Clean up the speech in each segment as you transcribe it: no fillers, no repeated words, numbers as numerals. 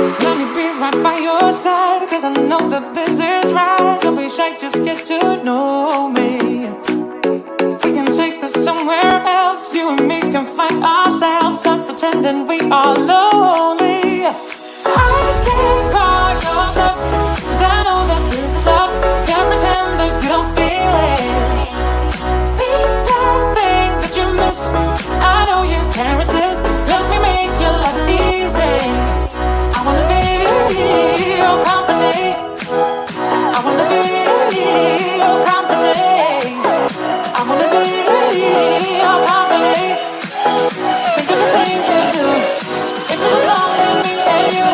Let me be right by your side, cause I know that this is right. Don't be shy, just get to know me. We can take this somewhere else. You and me can find ourselves. Stop pretending we are lonely. I can't call your bluff, cause I know that this is love. Can't pretend that you don't feel it. Be that thing that you missed. I know you can't resist. Let me make your life easy. I wanna be your company. I wanna be your company. I wanna be your company. Think of the things we do. If it was only me and you.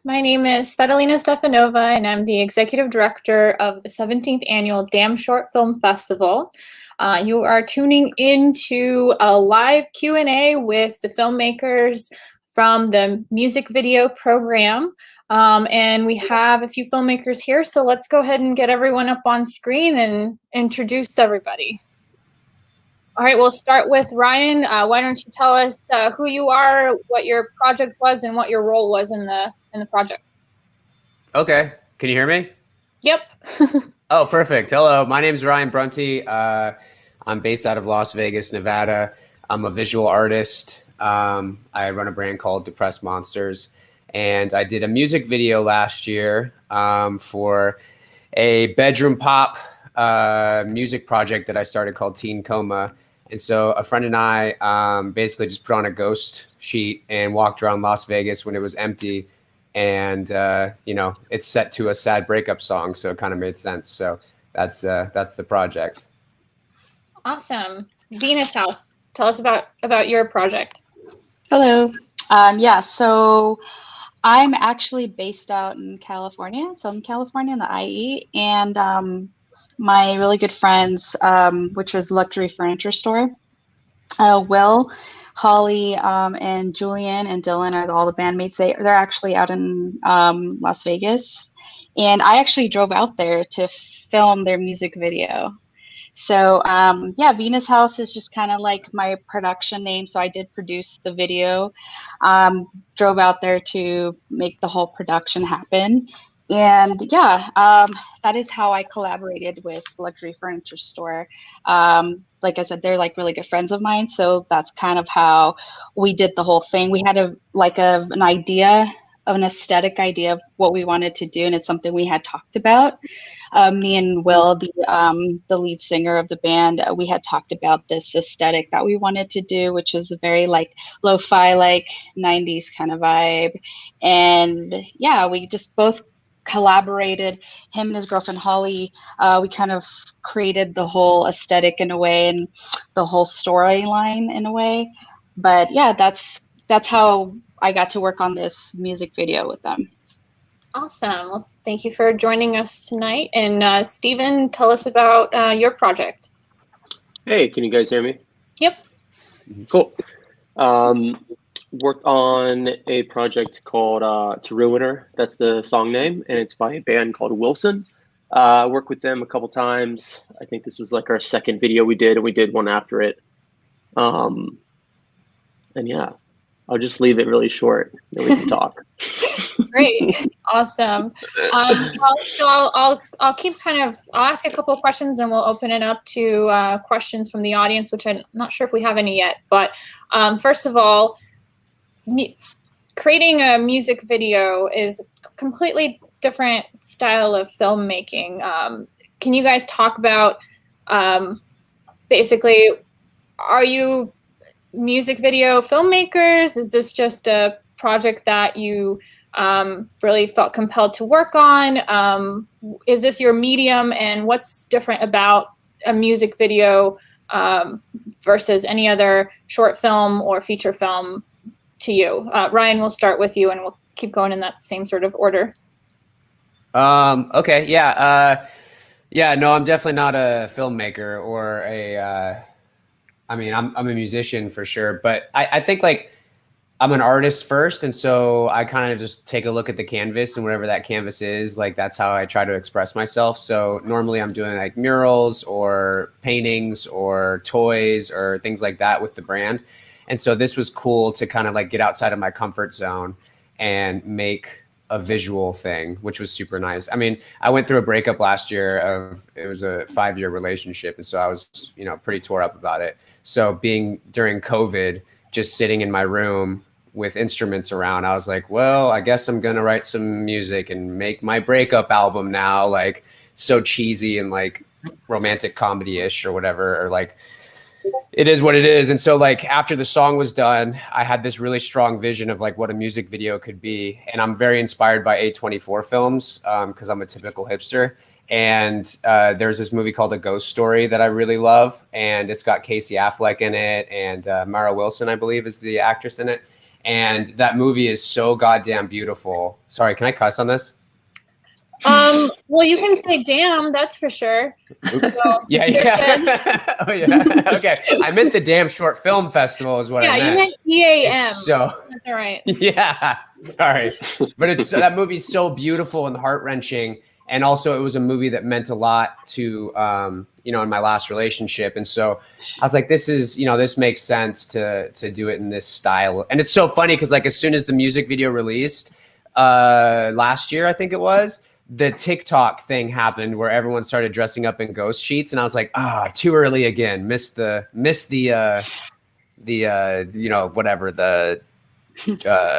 My name is Svetlana Stefanova, and I'm the Executive Director of the 17th Annual Damn Short Film Festival. You are tuning into a live Q&A with the filmmakers from the music video program. And we have a few filmmakers here, so let's go ahead and get everyone up on screen and introduce everybody. All right, we'll start with Ryan. Why don't you tell us who you are, what your project was, and what your role was in the project? Okay, can you hear me? Yep. Oh, perfect. Hello, my name is Ryan Brunty. I'm based out of Las Vegas, Nevada. I'm a visual artist. I run a brand called Depressed Monsters, and I did a music video last year for a bedroom pop music project that I started called Teen Coma. And so a friend and I basically just put on a ghost sheet and walked around Las Vegas when it was empty. And, you know, it's set to a sad breakup song. So it kind of made sense. So that's the project. Awesome. Venus House, tell us about your project. Hello. Yeah, so I'm actually based out in California, Southern California in the IE. And my really good friends, which was Luxury Furniture Store, Will, Holly, and Julian and Dylan are all the bandmates. They're actually out in Las Vegas. And I actually drove out there to film their music video. So yeah, Venus House is just kind of like my production name. So I did produce the video, drove out there to make the whole production happen. And yeah, that is how I collaborated with Luxury Furniture Store. Like I said, they're like really good friends of mine. So that's kind of how we did the whole thing. We had an idea of an aesthetic idea of what we wanted to do. And it's something we had talked about. Me and Will, the lead singer of the band, we had talked about this aesthetic that we wanted to do, which is a very like lo-fi, like 90s kind of vibe. And yeah, we just both collaborated. Him and his girlfriend Holly, we kind of created the whole aesthetic in a way and the whole storyline in a way. But yeah, that's how I got to work on this music video with them. Awesome. Well, thank you for joining us tonight. And Stephen, tell us about your project. Hey, can you guys hear me? Yep. Cool. Worked on a project called To Ruin Her. That's the song name, and it's by a band called Wilson. Worked with them a couple times. I think this was like our second video we did, and we did one after it. And yeah, Mm-hmm. I'll just leave it really short, then we can talk. Great, awesome. So I'll keep I'll ask a couple of questions and we'll open it up to questions from the audience, which I'm not sure if we have any yet. But first of all, creating a music video is a completely different style of filmmaking. Can you guys talk about basically, are you music video filmmakers? Is this just a project that you really felt compelled to work on? Is this your medium, and what's different about a music video versus any other short film or feature film to you? Ryan, we'll start with you and we'll keep going in that same sort of order. Okay, yeah. Yeah, no, I'm definitely not a filmmaker or I mean, I'm a musician for sure, but I think like I'm an artist first. And so I kind of just take a look at the canvas, and whatever that canvas is, like that's how I try to express myself. So normally I'm doing like murals or paintings or toys or things like that with the brand. And so this was cool to kind of like get outside of my comfort zone and make a visual thing, which was super nice. I mean, I went through a breakup last year it was a 5-year relationship. And so I was, pretty tore up about it. So being during COVID, just sitting in my room with instruments around, I was like, well, I guess I'm going to write some music and make my breakup album now, like so cheesy and like romantic comedy-ish or whatever, or like, it is what it is. And so like after the song was done, I had this really strong vision of like what a music video could be. And I'm very inspired by A24 films because I'm a typical hipster. And there's this movie called A Ghost Story that I really love. And it's got Casey Affleck in it. And Mara Wilson, I believe, is the actress in it. And that movie is so goddamn beautiful. Sorry, can I cuss on this? Well, you can say damn, that's for sure. Oops. So, yeah. Oh, yeah. Okay. I meant the damn short film festival is what I meant. Yeah, you meant EAM. So that's all right. Yeah. Sorry. But that movie's so beautiful and heart-wrenching. And also it was a movie that meant a lot to, in my last relationship. And so I was like, this makes sense to do it in this style. And it's so funny because like as soon as the music video released last year, I think it was, the TikTok thing happened where everyone started dressing up in ghost sheets. And I was like, too early again. Missed the whatever the,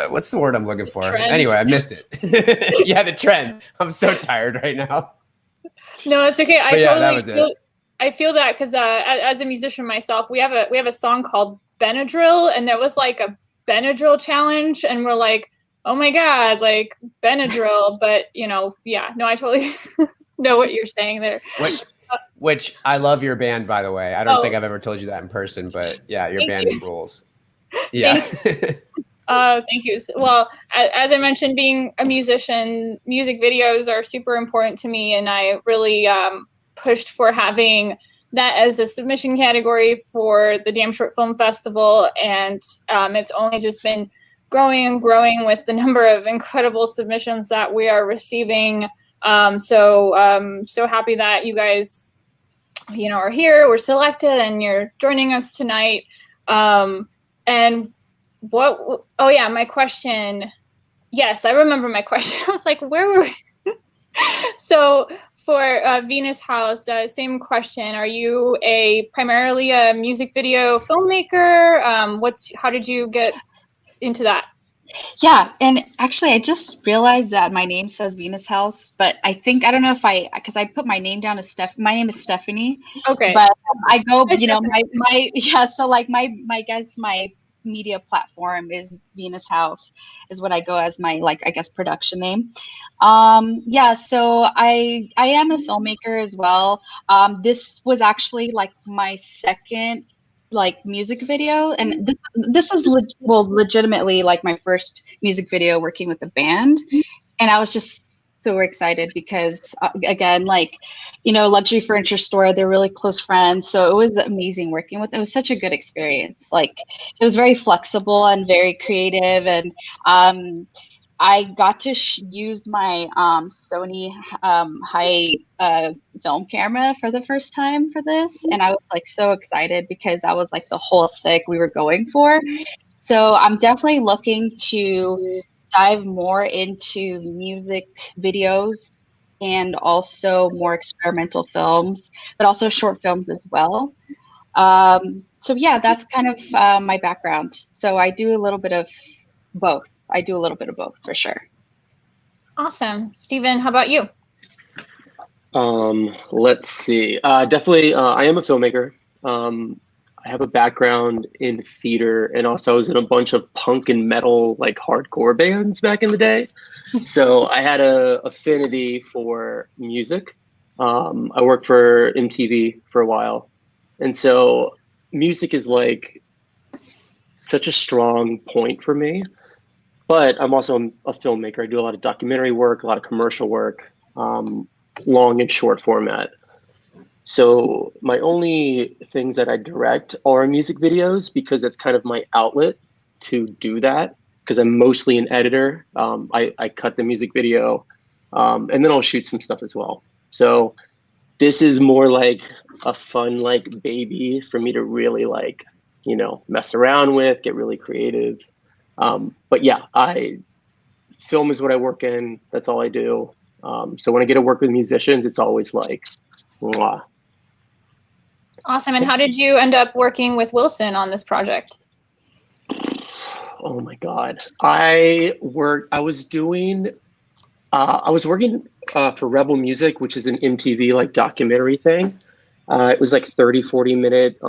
what's the word I'm looking for? Trend. Anyway, I missed it. Yeah, the trend. I'm so tired right now. No, it's okay. I feel that because as a musician myself, we have a song called Benadryl, and there was like a Benadryl challenge, and we're like, oh my god, like Benadryl, but I totally know what you're saying there. Which I love your band, by the way. I don't think I've ever told you that in person, but yeah, your band rules. Yeah. Thank you. Well, as I mentioned, being a musician, music videos are super important to me, and I really pushed for having that as a submission category for the Damn Short Film Festival, and it's only just been growing and growing with the number of incredible submissions that we are receiving. So happy that you guys, are here, we're selected, and you're joining us tonight. And my question. Yes, I remember my question. I was like, where were we? So for Venus House, same question. Are you primarily a music video filmmaker? How did you get into that? Yeah, and actually I just realized that my name says Venus House, but I don't know because I put my name down as my name is Stephanie. Okay. But I go, so like my media platform is Venus House is what I go as my production name. So I am a filmmaker as well. This was actually like my second music video, and this is legitimately like my first music video working with a band, and I was just so excited because again, Luxury Furniture Store, they're really close friends, so it was amazing working with them. It was such a good experience. It was very flexible and very creative, and I got to use my Sony high film camera for the first time for this, and I was so excited because that was the whole aesthetic we were going for. So I'm definitely looking to dive more into music videos and also more experimental films, but also short films as well. So yeah, that's kind of my background. So I do a little bit of both. I do a little bit of both for sure. Awesome. Stephen, how about you? Let's see. Definitely, I am a filmmaker. I have a background in theater, and also I was in a bunch of punk and metal, like hardcore bands back in the day. So I had a affinity for music. I worked for MTV for a while, and so music is like such a strong point for me. But I'm also a filmmaker. I do a lot of documentary work, a lot of commercial work, long and short format. So my only things that I direct are music videos because that's kind of my outlet to do that. Because I'm mostly an editor. I cut the music video, and then I'll shoot some stuff as well. So this is more like a fun like baby for me to really like, mess around with, get really creative. But yeah, I film is what I work in. That's all I do. So when I get to work with musicians, it's always like, mwah. Awesome. And how did you end up working with Wilson on this project? Oh my God. I was working for Rebel Music, which is an MTV like documentary thing. It was like 30, 40-minute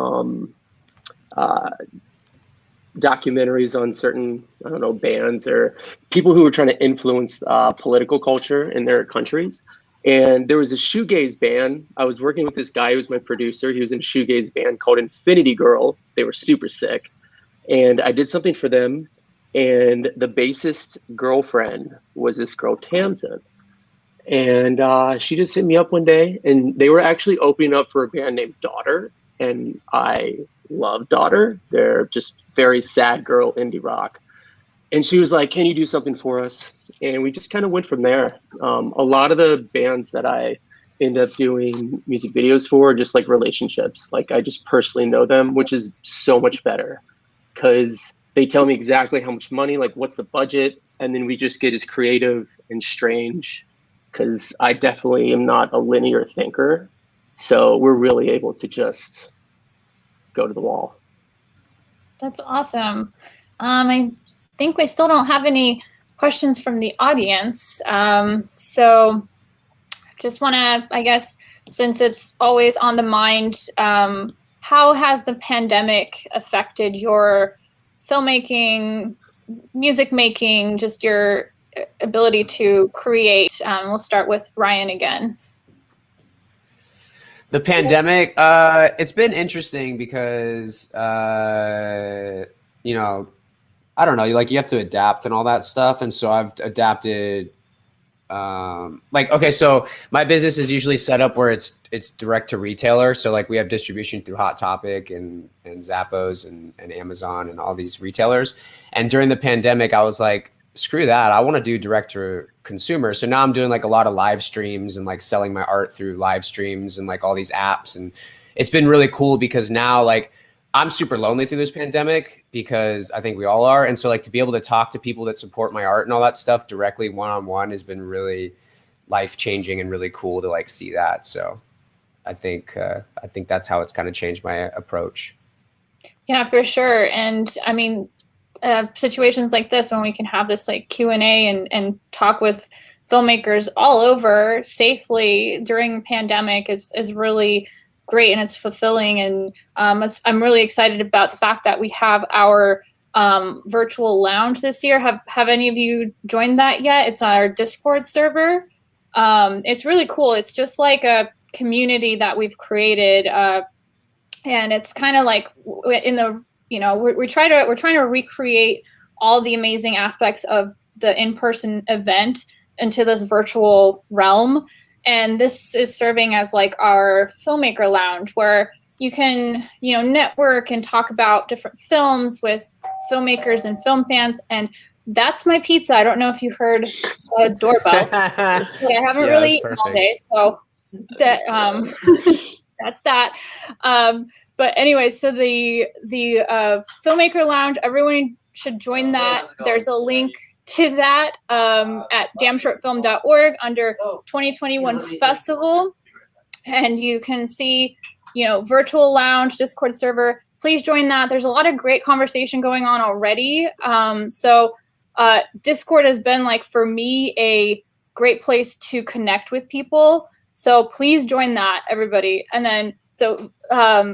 documentaries on certain, I don't know, bands or people who were trying to influence political culture in their countries. And there was a shoegaze band. I was working with this guy who was my producer. He was in a shoegaze band called Infinity Girl. They were super sick. And I did something for them. And the bassist girlfriend was this girl, Tamsin. And she just hit me up one day. And they were actually opening up for a band named Daughter. And I love Daughter. They're just very sad girl indie rock. And she was like, can you do something for us? And we just kind of went from there. A lot of the bands that I end up doing music videos for are just like relationships. Like I just personally know them, which is so much better because they tell me exactly how much money, like what's the budget. And then we just get as creative and strange because I definitely am not a linear thinker. So we're really able to just go to the wall. That's awesome. I think we still don't have any questions from the audience. So just want to, I guess, since it's always on the mind, how has the pandemic affected your filmmaking, music making, just your ability to create? We'll start with Ryan again. The pandemic, it's been interesting because, I don't know, like you have to adapt and all that stuff. And so I've adapted, so my business is usually set up where it's direct to retailer. So like we have distribution through Hot Topic and Zappos and Amazon and all these retailers. And during the pandemic, I was like, screw that. I want to do direct to consumer. So now I'm doing like a lot of live streams and like selling my art through live streams and like all these apps. And it's been really cool because now like I'm super lonely through this pandemic because I think we all are. And so like to be able to talk to people that support my art and all that stuff directly one-on-one has been really life-changing and really cool to like see that. So I think that's how it's kind of changed my approach. Yeah, for sure. And I mean, situations like this when we can have this like Q&A and talk with filmmakers all over safely during pandemic is really great, and it's fulfilling. And I'm really excited about the fact that we have our virtual lounge this year. Have any of you joined that yet? It's our Discord server. It's really cool. It's just like a community that we've created, and it's kind of like in the we're trying to recreate all the amazing aspects of the in-person event into this virtual realm. And this is serving as like our filmmaker lounge where you can, network and talk about different films with filmmakers and film fans. And that's my pizza. I don't know if you heard a doorbell, but I haven't really eaten all day. So that, that's that. But anyway, so the filmmaker lounge, everyone should join that. There's a link to that at damnshortfilm.org under 2021 festival. And you can see, virtual lounge, Discord server. Please join that. There's a lot of great conversation going on already. So Discord has been, like, for me, a great place to connect with people. So please join that, everybody. And then,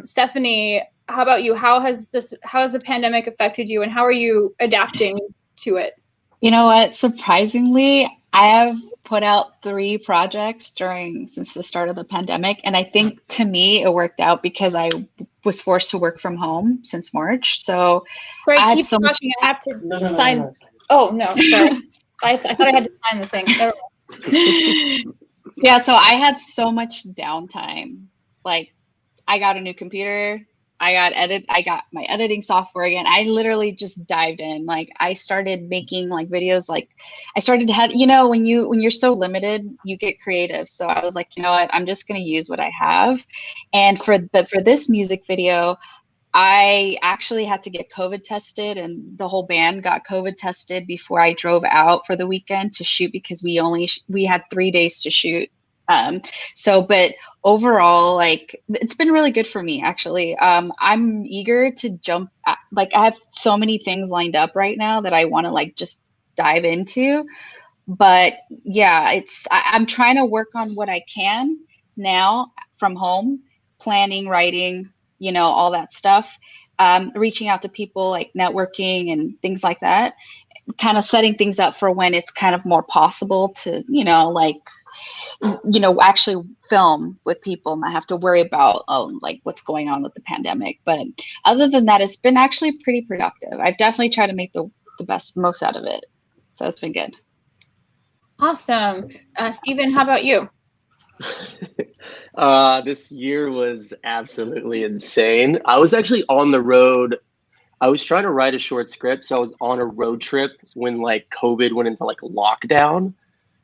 Stephanie, how about you? How has the pandemic affected you, and how are you adapting to it? You know what? Surprisingly, I have put out 3 projects since the start of the pandemic. And I think, to me, it worked out because I was forced to work from home since March. So Right, I had keep so much. talking. I have to sign. Oh, no, sorry. I thought I had to sign the thing. Never mind. Yeah, so I had so much downtime. Like, I got a new computer. I got my editing software again. I literally just dived in. Like, I started making, like, videos. Like, I started to have, when you're so limited, you get creative. So I was like, you know what, I'm just going to use what I have. And for this music video, I actually had to get COVID tested, and the whole band got COVID tested before I drove out for the weekend to shoot, because we had 3 days to shoot. But overall, like, it's been really good for me, actually. I'm eager to jump. Like, I have so many things lined up right now that I want to, like, just dive into. But yeah, I'm trying to work on what I can now from home, planning, writing, all that stuff, reaching out to people, like networking and things like that, kind of setting things up for when it's kind of more possible to, actually film with people and not have to worry about, like, what's going on with the pandemic. But other than that, it's been actually pretty productive. I've definitely tried to make the most out of it. So it's been good. Awesome. Stephen, how about you? This year was absolutely insane. I was actually on the road. I was trying to write a short script, so I was on a road trip when, like, COVID went into, like, lockdown.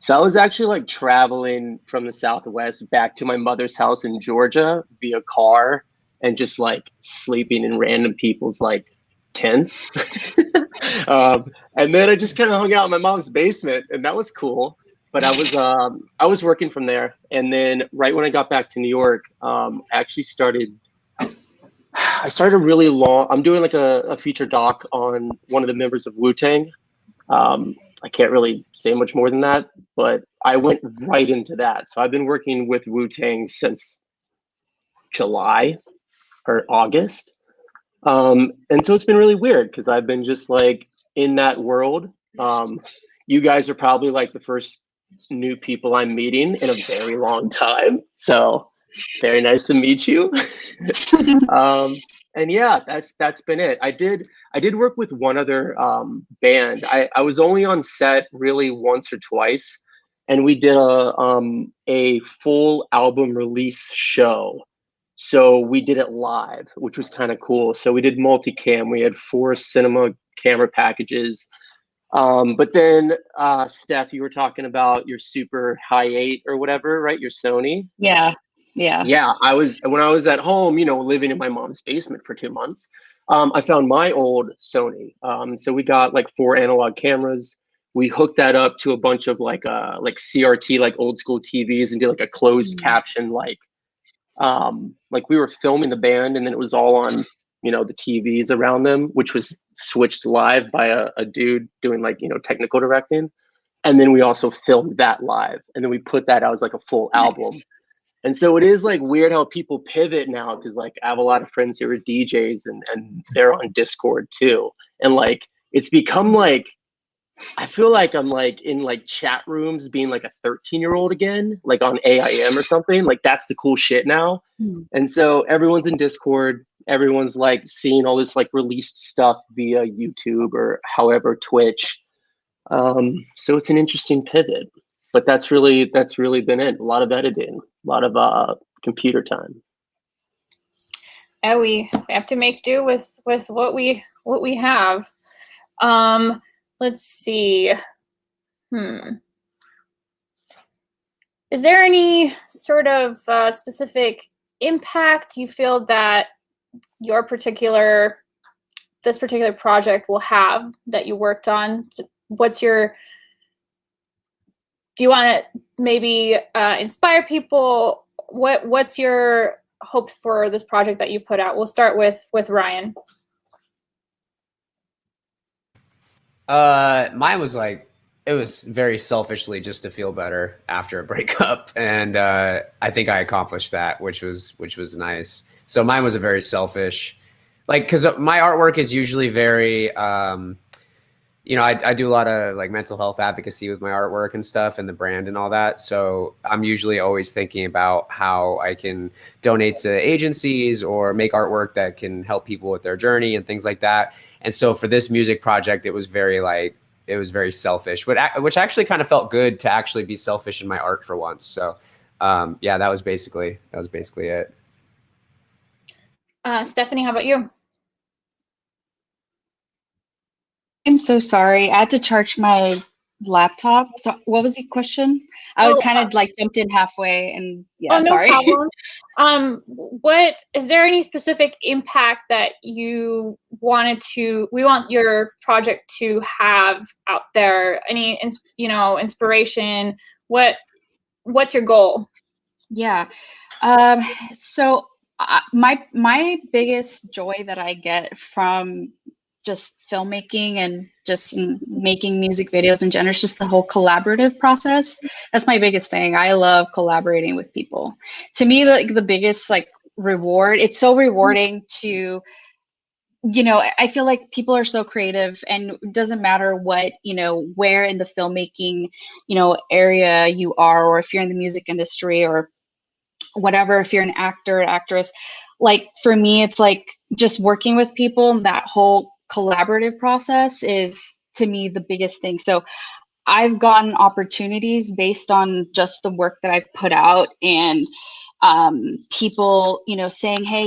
So I was actually, like, traveling from the Southwest back to my mother's house in Georgia via car, and just, like, sleeping in random people's, like, tents. And then I just kind of hung out in my mom's basement, and that was cool. But I was working from there, and then right when I got back to New York, I started a really long. I'm doing, like, a feature doc on one of the members of Wu-Tang. I can't really say much more than that, but I went right into that. So I've been working with Wu-Tang since July or August. And so it's been really weird because I've been just, like, in that world. You guys are probably, like, the first new people I'm meeting in a very long time. So very nice to meet you. And yeah, that's been it. I did work with one other band. I was only on set really once or twice, and we did a full album release show. So we did it live, which was kind of cool. So we did multicam. We had 4 cinema camera packages. But then, Steph, you were talking about your Super High 8 or whatever, right? Your Sony. Yeah. When I was at home, living in my mom's basement for 2 months, I found my old Sony. So we got, like, 4 analog cameras. We hooked that up to a bunch of, like CRT, like old school TVs, and did, like, a closed caption, like we were filming the band, and then it was all on, the TVs around them, which was switched live by a dude doing, like, technical directing. And then we also filmed that live, and then we put that out as, like, a full album. And so it is, like, weird how people pivot now, because, like, I have a lot of friends who are DJs, and they're on Discord too. And, like, it's become, like, I feel like I'm, like, in, like, chat rooms being, like, a 13-year-old again, like on AIM or something. Like, that's the cool shit now. And so everyone's in Discord. Everyone's, like, seeing all this, like, released stuff via YouTube or however, Twitch. So it's an interesting pivot. But that's really been it. A lot of editing, a lot of computer time. Yeah, we have to make do with what we have. Let's see. Is there any sort of specific impact you feel that your particular this particular project will have that you worked on? Do you want to maybe inspire people? What's your hopes for this project that you put out? We'll start with Ryan. Mine was like, it was very selfishly just to feel better after a breakup, and I think I accomplished that, which was nice. So mine was a very selfish, like, because my artwork is usually very you know, I do a lot of like mental health advocacy with my artwork and stuff and the brand and all that. So I'm usually always thinking about how I can donate to agencies or make artwork that can help people with their journey and things like that. And so for this music project, it was very selfish, which actually kind of felt good to actually be selfish in my art for once. So yeah, that was basically it. Stephanie, how about you? I'm so sorry. I had to charge my laptop. So what was the question? I kind of like jumped in halfway and yeah, no sorry. problem. What is there any specific impact that we want your project to have out there? Any, inspiration? What's your goal? Yeah. So my biggest joy that I get from just filmmaking and just making music videos in general is just the whole collaborative process. That's my biggest thing. I love collaborating with people. To me, like the biggest like reward, it's so rewarding to, I feel like people are so creative, and it doesn't matter what, where in the filmmaking, area you are, or if you're in the music industry or whatever, if you're an actor, actress, like for me, it's like just working with people, that whole collaborative process is to me the biggest thing. So I've gotten opportunities based on just the work that I've put out, and people, saying, hey,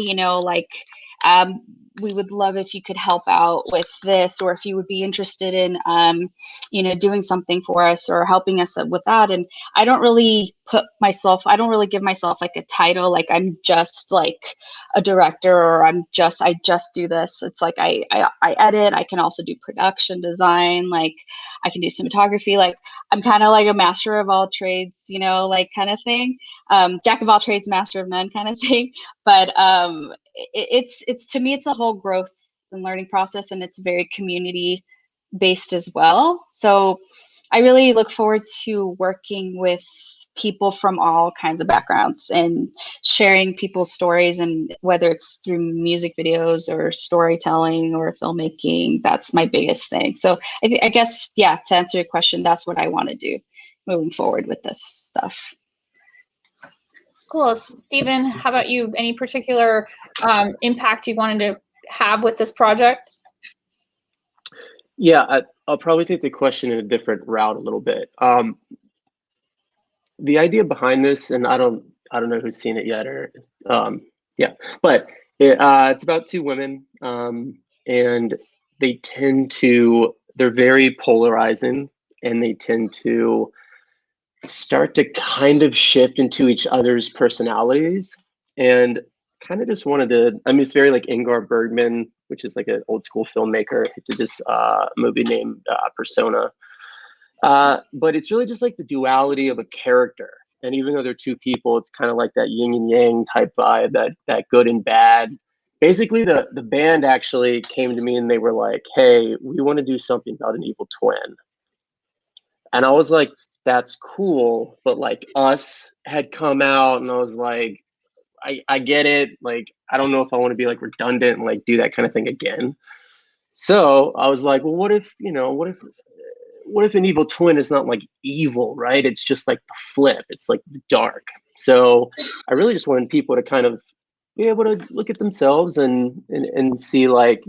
we would love if you could help out with this, or if you would be interested in, doing something for us or helping us with that. And I don't really give myself like a title, like I'm just like a director, or I just do this. It's like I edit. I can also do production design. Like I can do cinematography. Like I'm kind of like a master of all trades, like kind of thing. Jack of all trades, master of none kind of thing. But it's to me, it's a whole growth and learning process, and it's very community based as well. So I really look forward to working with people from all kinds of backgrounds and sharing people's stories, and whether it's through music videos or storytelling or filmmaking, that's my biggest thing. So I guess, yeah, to answer your question, that's what I want to do moving forward with this stuff. Cool. Stephen, how about you? Any particular impact you wanted to have with this project? Yeah, I'll probably take the question in a different route a little bit. The idea behind this, and I don't know who's seen it yet, or yeah, but it's about two women, and they're very polarizing, and they tend to start to kind of shift into each other's personalities, and kind of just wanted to, I mean, it's very like Ingmar Bergman, which is like an old school filmmaker who did this movie named Persona. But it's really just like the duality of a character. And even though they're two people, it's kind of like that yin and yang type vibe, that good and bad. Basically, the band actually came to me and they were like, hey, we want to do something about an evil twin. And I was like, that's cool. But like Us had come out, and I was like, I get it. Like, I don't know if I want to be like redundant and like do that kind of thing again. So I was like, well, what if an evil twin is not like evil, right? It's just like the flip. It's like the dark. So I really just wanted people to kind of be able to look at themselves and see like,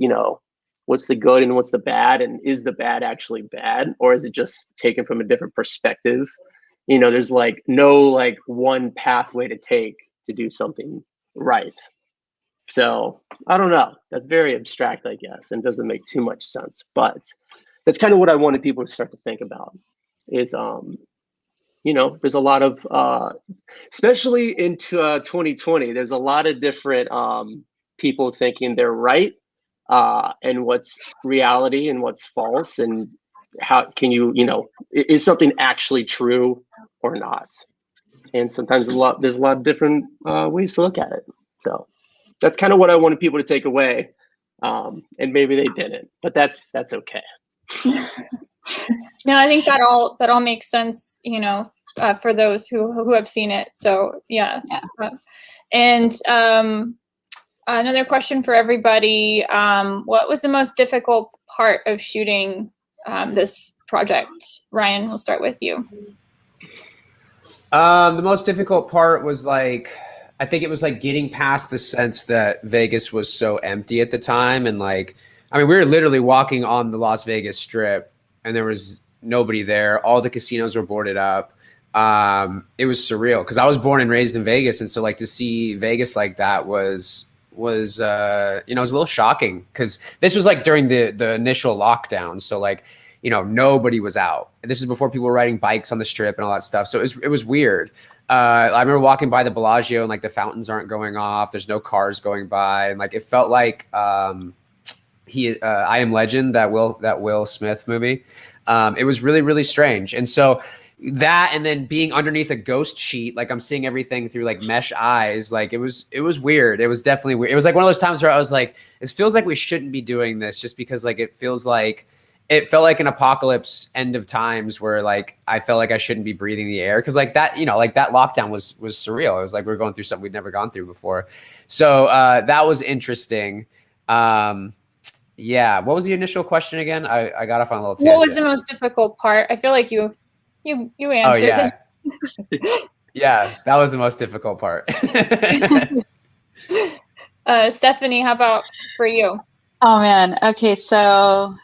what's the good and what's the bad, and is the bad actually bad, or is it just taken from a different perspective? There's like no like one pathway to take to do something right. So I don't know. That's very abstract, I guess, and doesn't make too much sense. But that's kind of what I wanted people to start to think about is, there's a lot of, especially into 2020, there's a lot of different people thinking they're right and what's reality and what's false, and how can you, is something actually true or not? And sometimes there's a lot of different ways to look at it. So that's kind of what I wanted people to take away, and maybe they didn't, but that's okay. No, I think that all makes sense, for those who have seen it. So yeah. And another question for everybody: what was the most difficult part of shooting this project? Ryan, we'll start with you. The most difficult part was I think it was getting past the sense that Vegas was so empty at the time. And we were literally walking on the Las Vegas Strip and there was nobody there. All the casinos were boarded up. It was surreal because I was born and raised in Vegas. And so to see Vegas like that was it was a little shocking because this was during the initial lockdown. So nobody was out. This is before people were riding bikes on the Strip and all that stuff. So it was weird. I remember walking by the Bellagio and the fountains aren't going off. There's no cars going by. And it felt like I Am Legend, that Will Smith movie. It was really, really strange. And so that, and then being underneath a ghost sheet, I'm seeing everything through mesh eyes. It was weird. It was definitely weird. It was one of those times where I was like, it feels like we shouldn't be doing this just because it felt like an apocalypse end of times where I felt like I shouldn't be breathing the air. Cause that lockdown was surreal. It was we were going through something we'd never gone through before. So that was interesting. Yeah. What was the initial question again? I got off on a little tangent. What was the most difficult part? I feel like you answered. Oh, yeah. Yeah, that was the most difficult part. Stephanie, how about for you? Oh man. Okay. So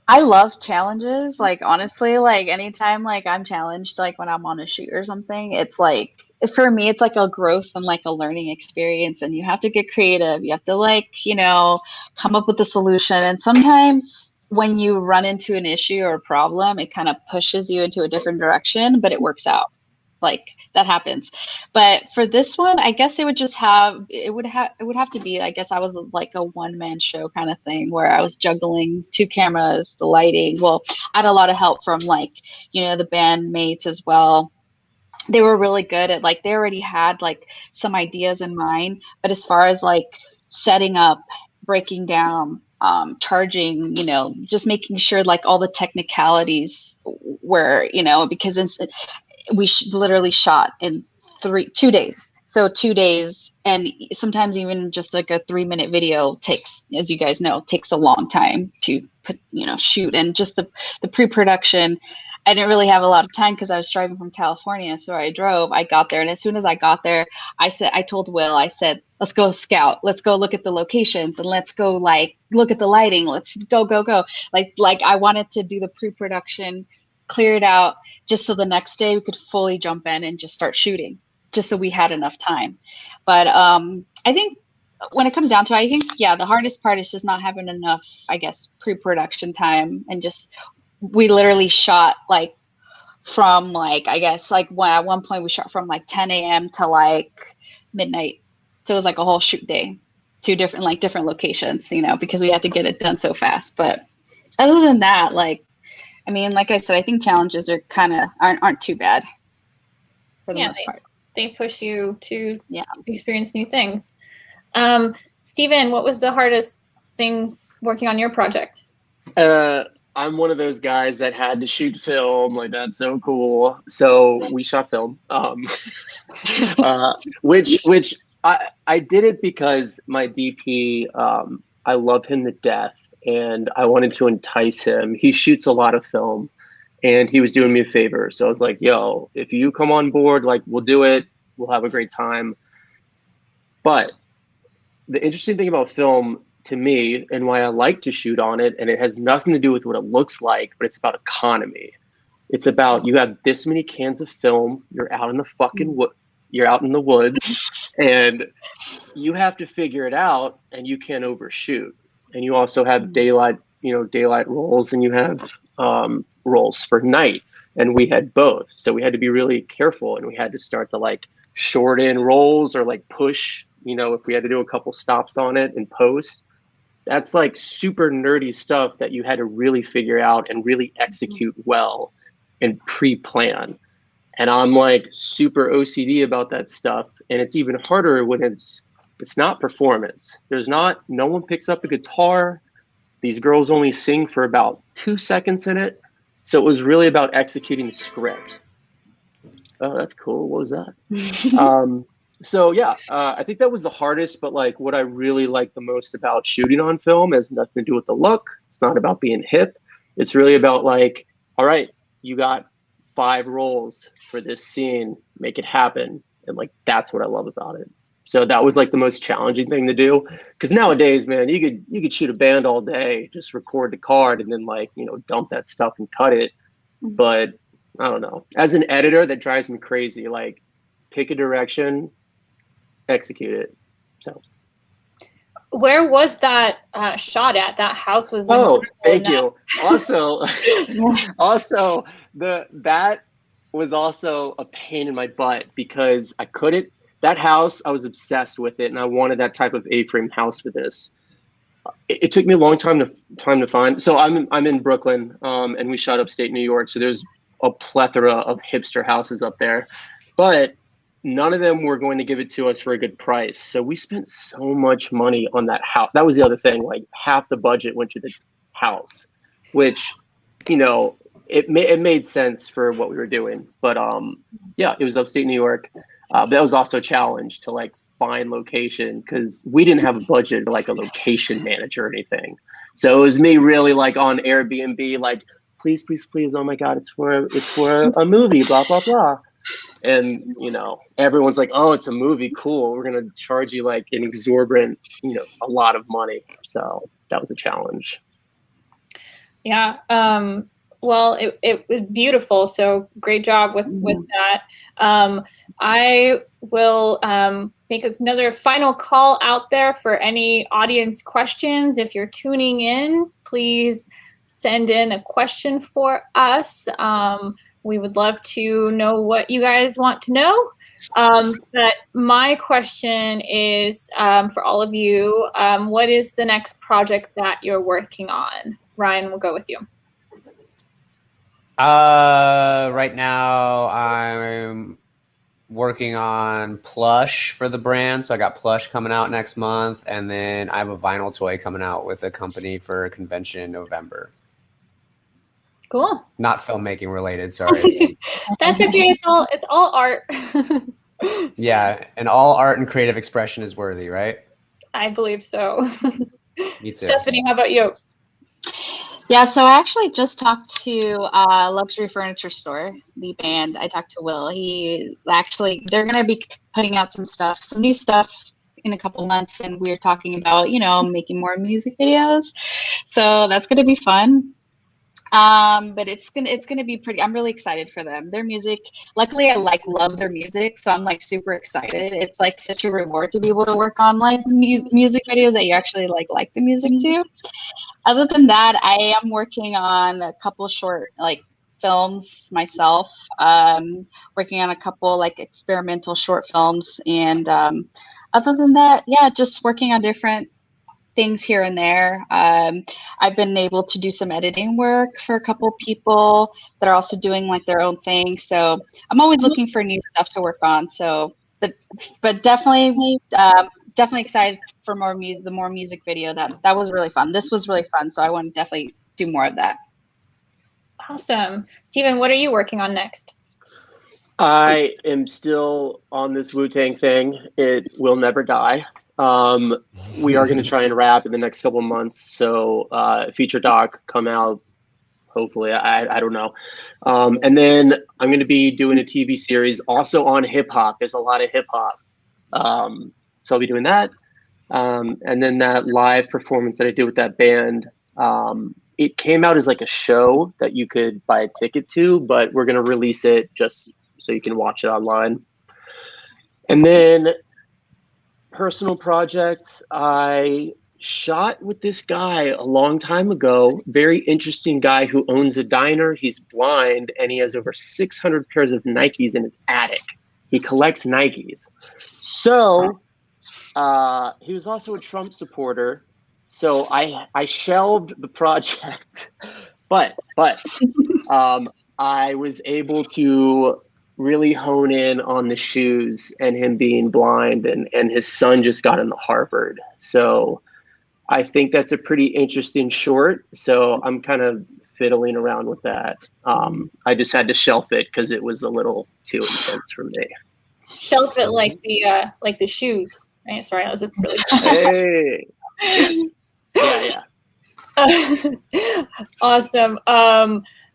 I love challenges. Honestly, anytime I'm challenged, when I'm on a shoot or something, it's for me, it's a growth and a learning experience. And you have to get creative. You have to come up with a solution. And sometimes when you run into an issue or a problem, it kind of pushes you into a different direction, but it works out. That happens. But for this one, I guess it would have to be, I guess I was a one-man show kind of thing where I was juggling two cameras, the lighting. Well, I had a lot of help from the bandmates as well. They were really good at they already had some ideas in mind, but as far as setting up, breaking down, charging, just making sure all the technicalities were, because we literally shot in 2 days. So 2 days, and sometimes even just a 3-minute video takes, as you guys know, takes a long time to shoot. And just the pre-production, I didn't really have a lot of time because I was driving from California. So I got there. And as soon as I got there, I told Will, I said, let's go scout. Let's go look at the locations and let's go look at the lighting. Let's go. I wanted to do the pre-production, clear it out, just so the next day we could fully jump in and just start shooting, just so we had enough time. But I think when it comes down to it, I think, yeah, the hardest part is just not having enough, I guess, pre-production time. And just, we literally shot from I guess at one point we shot from 10 a.m. to midnight. So it was a whole shoot day, 2 different different locations, because we had to get it done so fast. But other than that, like I said, I think challenges are aren't too bad for the most part. They push you to experience new things. Steven, what was the hardest thing working on your project? I'm one of those guys that had to shoot film. That's so cool. So we shot film, which I did it because my DP, I love him to death. And I wanted to entice him. He shoots a lot of film and he was doing me a favor. So I was like, yo, if you come on board, we'll do it. We'll have a great time. But the interesting thing about film to me and why I like to shoot on it, and it has nothing to do with what it looks like, but it's about economy. It's about, you have this many cans of film, you're out in the you're out in the woods and you have to figure it out and you can't overshoot. And you also have daylight rolls, and you have rolls for night. And we had both. So we had to be really careful, and we had to start to shorten rolls or push, if we had to do a couple stops on it in post. That's like super nerdy stuff that you had to really figure out and really execute well and pre-plan. And I'm like super OCD about that stuff. And it's even harder when it's not performance. No one picks up a guitar. These girls only sing for about 2 seconds in it. So it was really about executing the script. Oh, that's cool. What was that? So yeah, I think that was the hardest, but like what I really like the most about shooting on film has nothing to do with the look. It's not about being hip. It's really about like, all right, you got 5 rolls for this scene, make it happen. And like, that's what I love about it. So that was like the most challenging thing to do. Cause nowadays, man, you could shoot a band all day, just record the card and then like, dump that stuff and cut it. But I don't know, as an editor, that drives me crazy. Like pick a direction, execute it. So where was that shot at? That house was thank you. Also that was also a pain in my butt because I couldn't. That house, I was obsessed with it, and I wanted that type of A-frame house for this. It took me a long time to find. So I'm in Brooklyn, and we shot upstate New York. So there's a plethora of hipster houses up there, but none of them were going to give it to us for a good price. So we spent so much money on that house. That was the other thing. Like half the budget went to the house, which, it made sense for what we were doing. But yeah, it was upstate New York. That was also a challenge to like find location because we didn't have a budget for like a location manager or anything. So it was me really like on Airbnb, like, please, please, please. Oh my God, it's for a movie, blah, blah, blah. And, everyone's like, oh, it's a movie. Cool. We're going to charge you like an exorbitant, a lot of money. So that was a challenge. Yeah. Well, it was beautiful. So great job with that. I will make another final call out there for any audience questions. If you're tuning in, please send in a question for us. We would love to know what you guys want to know. But my question is for all of you, what is the next project that you're working on? Ryan, we'll go with you. Right now I'm working on plush for the brand. So I got plush coming out next month. And then I have a vinyl toy coming out with a company for a convention in November. Cool. Not filmmaking related, sorry. That's okay. It's all art. Yeah, and all art and creative expression is worthy, right? I believe so. Me too. Stephanie, how about you? Yeah, so I actually just talked to Luxury Furniture Store, the band. I talked to Will. They're going to be putting out some new stuff in a couple months, and we were talking about, making more music videos. So that's going to be fun. But it's gonna be pretty. I'm really excited for them. Their music. Luckily, I love their music, so I'm like super excited. It's like such a reward to be able to work on like music videos that you actually like the music too. Other than that, I am working on a couple short like films myself. Working on a couple like experimental short films, and other than that, yeah, just working on different things here and there. I've been able to do some editing work for a couple people that are also doing like their own thing. So I'm always looking for new stuff to work on. So, but definitely excited for the more music video. That was really fun. This was really fun. So I want to definitely do more of that. Awesome. Steven, what are you working on next? I am still on this Wu-Tang thing. It will never die. We are going to try and wrap in the next couple of months. So feature doc come out, hopefully. I don't know. And then I'm going to be doing a TV series also on hip hop. There's a lot of hip hop. So I'll be doing that. And then that live performance that I did with that band, it came out as like a show that you could buy a ticket to, but we're going to release it just so you can watch it online. And then personal projects, I shot with this guy a long time ago, very interesting guy who owns a diner. He's blind and he has over 600 pairs of Nikes in his attic. He collects Nikes. So he was also a Trump supporter. So I shelved the project, but I was able to really hone in on the shoes and him being blind, and his son just got into Harvard. So I think that's a pretty interesting short. So I'm kind of fiddling around with that. I just had to shelf it because it was a little too intense for me. Shelf it like the shoes. Right? Sorry, that was a really Hey, yes. Yeah. awesome.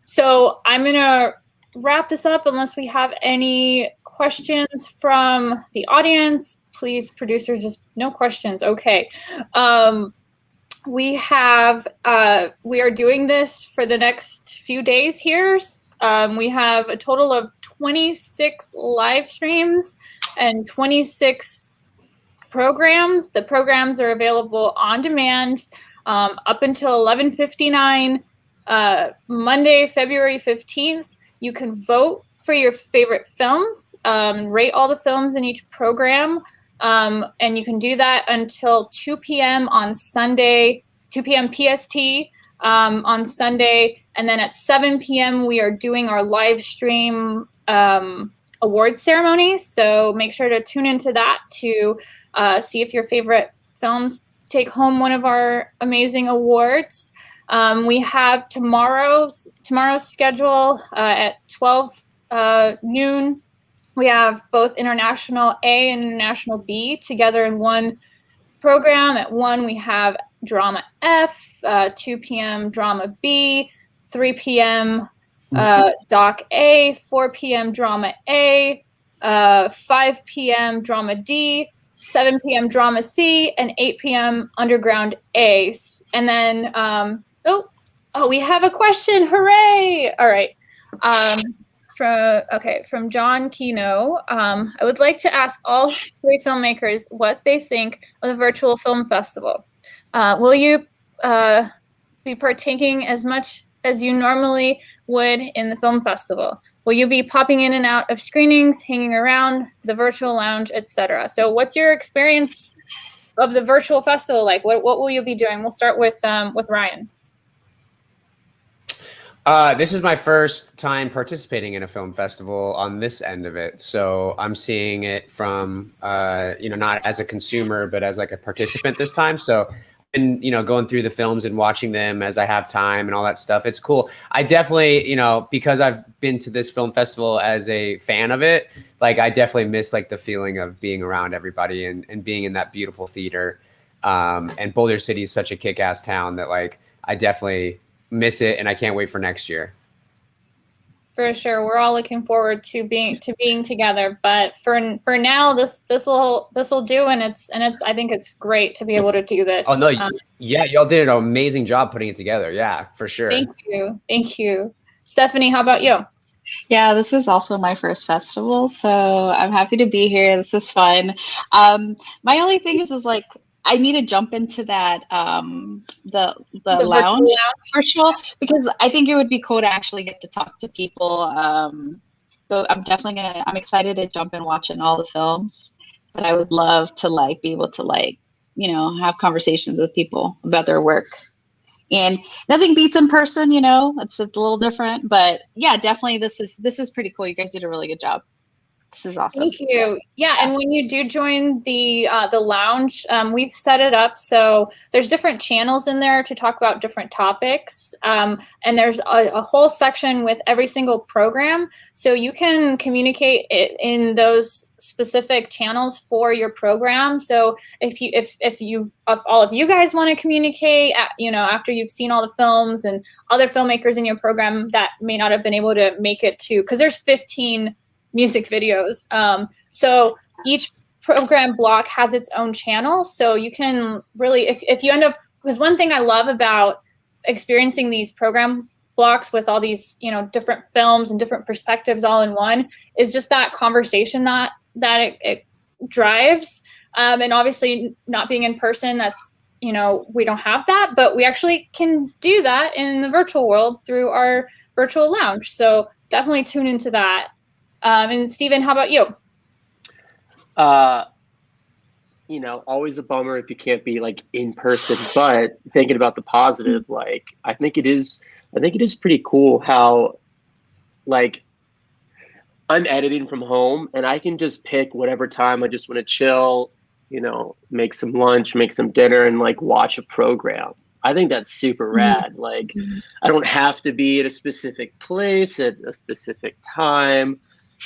So I'm gonna wrap this up unless we have any questions from the audience. Please, producer, just no questions. Okay. We are doing this for the next few days here. We have a total of 26 live streams and 26 programs. The programs are available on demand up until 11:59 Monday, February 15th. You can vote for your favorite films, rate all the films in each program, and you can do that until 2 p.m. on Sunday, 2 p.m. PST on Sunday. And then at 7 p.m. we are doing our live stream award ceremony. So make sure to tune into that to see if your favorite films take home one of our amazing awards. We have tomorrow's schedule at 12 noon. We have both International A and International B together in one program. At 1, we have Drama F, 2 p.m. Drama B, 3 p.m. Doc A, 4 p.m. Drama A, 5 p.m. Drama D, 7 p.m. Drama C, and 8 p.m. Underground A. And then, we have a question. Hooray! All right. From John Kino. I would like to ask all 3 filmmakers what they think of the virtual film festival. Will you be partaking as much as you normally would in the film festival? Will you be popping in and out of screenings, hanging around the virtual lounge, etc.? So what's your experience of the virtual festival like? What will you be doing? We'll start with Ryan. This is my first time participating in a film festival on this end of it. So I'm seeing it from, not as a consumer, but as like a participant this time. So, and, going through the films and watching them as I have time and all that stuff. It's cool. I definitely, because I've been to this film festival as a fan of it, like I definitely miss like the feeling of being around everybody and being in that beautiful theater. And Boulder City is such a kick-ass town that like, I definitely miss it, and I can't wait for next year. For sure, we're all looking forward to being together. But for now, this will do, and it's I think it's great to be able to do this. Oh no, yeah, y'all did an amazing job putting it together. Yeah, for sure. Thank you, Stephanie. How about you? Yeah, this is also my first festival, so I'm happy to be here. This is fun. My only thing is like, I need to jump into that the lounge virtual, because I think it would be cool to actually get to talk to people. So I'm excited to jump and watch in all the films, but I would love to like be able to like, have conversations with people about their work. And nothing beats in person, it's a little different, but yeah, definitely this is pretty cool. You guys did a really good job. This is awesome. Thank you. Yeah, and when you do join the lounge, we've set it up so there's different channels in there to talk about different topics, and there's a whole section with every single program, so you can communicate it in those specific channels for your program. So if all of you guys want to communicate, after you've seen all the films, and other filmmakers in your program that may not have been able to make it to, because there's 15 music videos. So each program block has its own channel. So you can really, if you end up, because one thing I love about experiencing these program blocks with all these, different films and different perspectives all in one, is just that conversation that it drives. And obviously not being in person, that's, we don't have that, but we actually can do that in the virtual world through our virtual lounge. So definitely tune into that. And Stephen, how about you? you know, always a bummer if you can't be like in person, but thinking about the positive, like I think it is pretty cool how like I'm editing from home and I can just pick whatever time I just want to chill, you know, make some lunch, make some dinner, and like watch a program. I think that's super rad. Like, I don't have to be at a specific place at a specific time.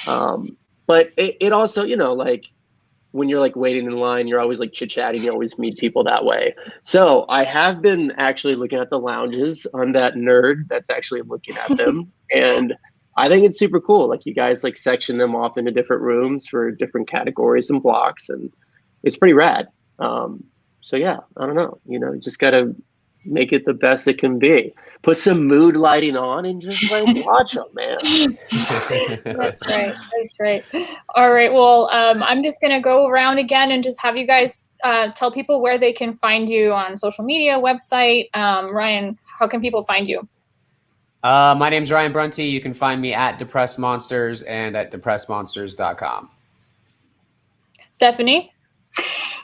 But it also, you know, like when you're like waiting in line, you're always like chit chatting. You always meet people that way. So I have been actually looking at the lounges. I'm that nerd that's actually looking at them. And I think it's super cool. Like you guys like section them off into different rooms for different categories and blocks. And it's pretty rad. So yeah, I don't know, you know, you just got to make it the best it can be. Put some mood lighting on and just like watch them, man. That's right. That's right. All right. Well, I'm just going to go around again and just have you guys tell people where they can find you on social media, website. Ryan, how can people find you? My name's Ryan Brunty. You can find me at Depressed Monsters and at depressedmonsters.com. Stephanie?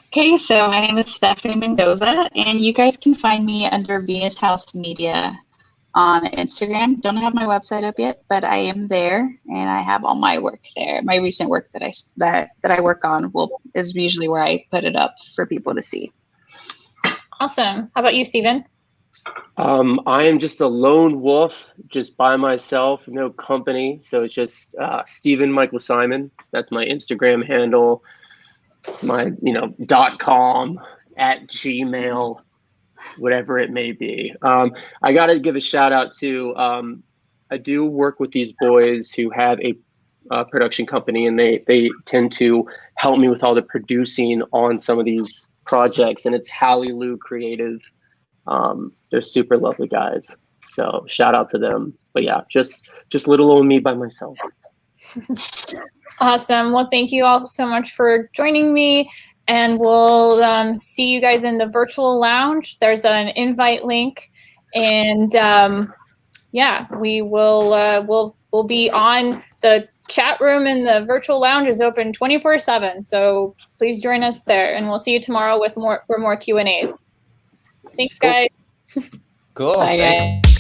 Okay, so my name is Stephanie Mendoza, and you guys can find me under Venus House Media on Instagram. Don't have my website up yet, but I am there, and I have all my work there. My recent work that I work on is usually where I put it up for people to see. Awesome. How about you, Steven? I am just a lone wolf, just by myself, no company. So it's just Stephen Michael Simon. That's my Instagram handle. It's my, you know, .com, @Gmail, whatever it may be. I got to give a shout out to, I do work with these boys who have a production company, and they tend to help me with all the producing on some of these projects. And it's Hallie Lou Creative. They're super lovely guys. So shout out to them. But yeah, just little old me by myself. Awesome. Well, thank you all so much for joining me, and we'll see you guys in the virtual lounge. There's an invite link, and yeah, we will we'll be on the chat room, and the virtual lounge is open 24/7. So please join us there, and we'll see you tomorrow with more Q&As. Thanks, guys. Cool. Bye, Thanks. guys.